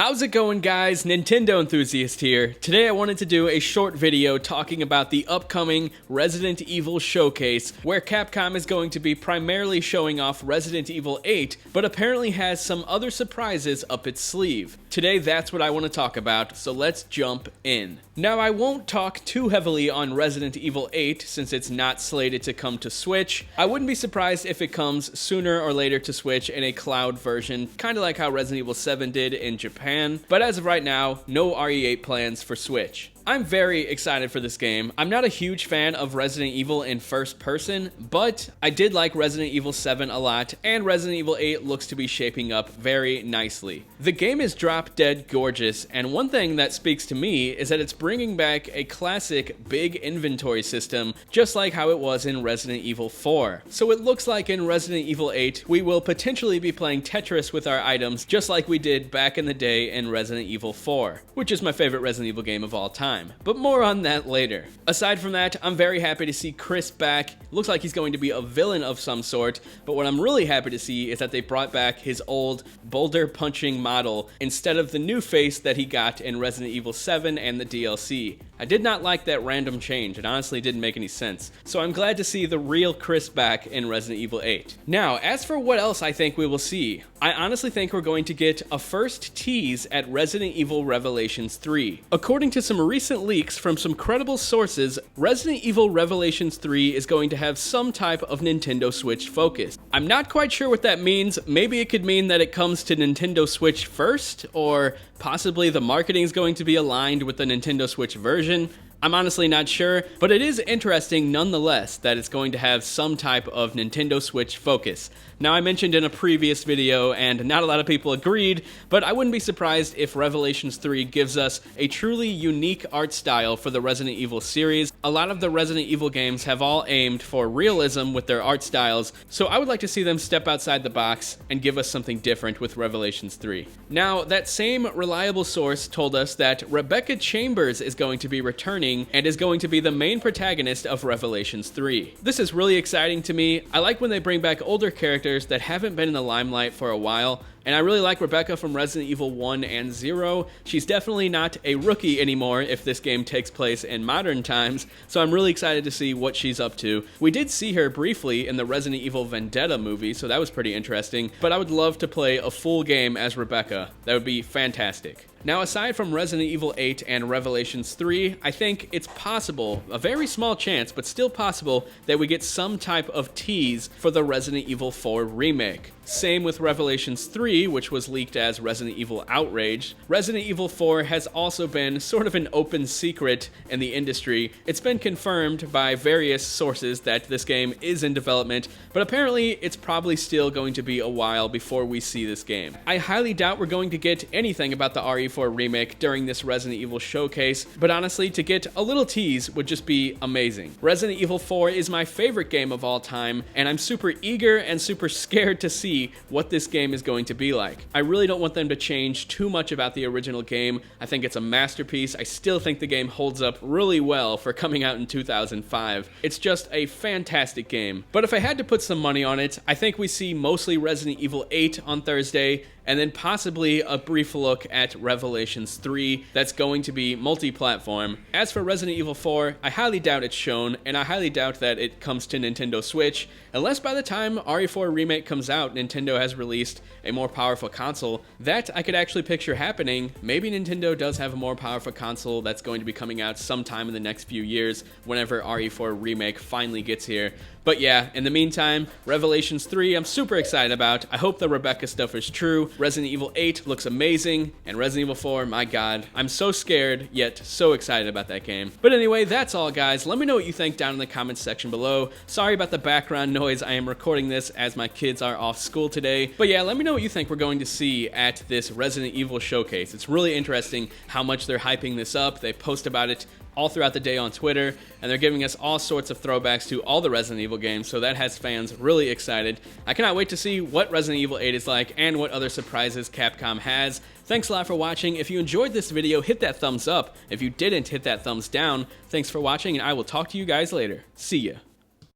How's it going, guys? Nintendo Enthusiast here. Today I wanted to do a short video talking about the upcoming Resident Evil showcase, where Capcom is going to be primarily showing off Resident Evil 8, but apparently has some other surprises up its sleeve. Today that's what I want to talk about, so let's jump in. Now I won't talk too heavily on Resident Evil 8 since it's not slated to come to Switch. I wouldn't be surprised if it comes sooner or later to Switch in a cloud version, kind of like how Resident Evil 7 did in Japan. But as of right now, no RE8 plans for Switch. I'm very excited for this game. I'm not a huge fan of Resident Evil in first person, but I did like Resident Evil 7 a lot, and Resident Evil 8 looks to be shaping up very nicely. The game is drop dead gorgeous, and one thing that speaks to me is that it's bringing back a classic big inventory system, just like how it was in Resident Evil 4. So it looks like in Resident Evil 8, we will potentially be playing Tetris with our items, just like we did back in the day in Resident Evil 4, which is my favorite Resident Evil game of all time. But more on that later. Aside from that, I'm very happy to see Chris back. Looks like he's going to be a villain of some sort, but what I'm really happy to see is that they brought back his old boulder punching model instead of the new face that he got in Resident Evil 7 and the DLC. I did not like that random change. It honestly didn't make any sense. So I'm glad to see the real Chris back in Resident Evil 8. Now, as for what else I think we will see, I honestly think we're going to get a first tease at Resident Evil Revelations 3. According to some recent leaks from some credible sources, Resident Evil Revelations 3 is going to have some type of Nintendo Switch focus. I'm not quite sure what that means. Maybe it could mean that it comes to Nintendo Switch first, or possibly the marketing is going to be aligned with the Nintendo Switch version. I'm honestly not sure, but it is interesting nonetheless that it's going to have some type of Nintendo Switch focus. Now, I mentioned in a previous video, and not a lot of people agreed, but I wouldn't be surprised if Revelations 3 gives us a truly unique art style for the Resident Evil series. A lot of the Resident Evil games have all aimed for realism with their art styles, so I would like to see them step outside the box and give us something different with Revelations 3. Now, that same reliable source told us that Rebecca Chambers is going to be returning and is going to be the main protagonist of Revelations 3. This is really exciting to me. I like when they bring back older characters that haven't been in the limelight for a while, and I really like Rebecca from Resident Evil 1 and 0. She's definitely not a rookie anymore if this game takes place in modern times, so I'm really excited to see what she's up to. We did see her briefly in the Resident Evil Vendetta movie, so that was pretty interesting, but I would love to play a full game as Rebecca. That would be fantastic. Now, aside from Resident Evil 8 and Revelations 3, I think it's possible, a very small chance, but still possible, that we get some type of tease for the Resident Evil 4 remake. Same with Revelations 3, which was leaked as Resident Evil Outrage. Resident Evil 4 has also been sort of an open secret in the industry. It's been confirmed by various sources that this game is in development, but apparently it's probably still going to be a while before we see this game. I highly doubt we're going to get anything about the RE4 remake during this Resident Evil showcase, but honestly, to get a little tease would just be amazing. Resident Evil 4 is my favorite game of all time, and I'm super eager and super scared to see what this game is going to be like. I really don't want them to change too much about the original game. I think it's a masterpiece. I still think the game holds up really well for coming out in 2005. It's just a fantastic game. But if I had to put some money on it, I think we see mostly Resident Evil 8 on Thursday, and then possibly a brief look at Revelations 3 that's going to be multi-platform. As for Resident Evil 4, I highly doubt it's shown, and I highly doubt that it comes to Nintendo Switch, unless by the time RE4 Remake comes out, Nintendo has released a more powerful console. That I could actually picture happening. Maybe Nintendo does have a more powerful console that's going to be coming out sometime in the next few years, whenever RE4 Remake finally gets here. But yeah, in the meantime, Revelations 3 I'm super excited about. I hope the Rebecca stuff is true. Resident Evil 8 looks amazing, and Resident Evil 4, my god, I'm so scared, yet so excited about that game. But anyway, that's all, guys. Let me know what you think down in the comments section below. Sorry about the background noise. I am recording this as my kids are off school today. But yeah, let me know what you think we're going to see at this Resident Evil showcase. It's really interesting how much they're hyping this up. They post about it all throughout the day on Twitter, and they're giving us all sorts of throwbacks to all the Resident Evil games, so that has fans really excited. I cannot wait to see what Resident Evil 8 is like and what other surprises Capcom has. Thanks a lot for watching. If you enjoyed this video, hit that thumbs up. If you didn't, hit that thumbs down. Thanks for watching, and I will talk to you guys later. See ya.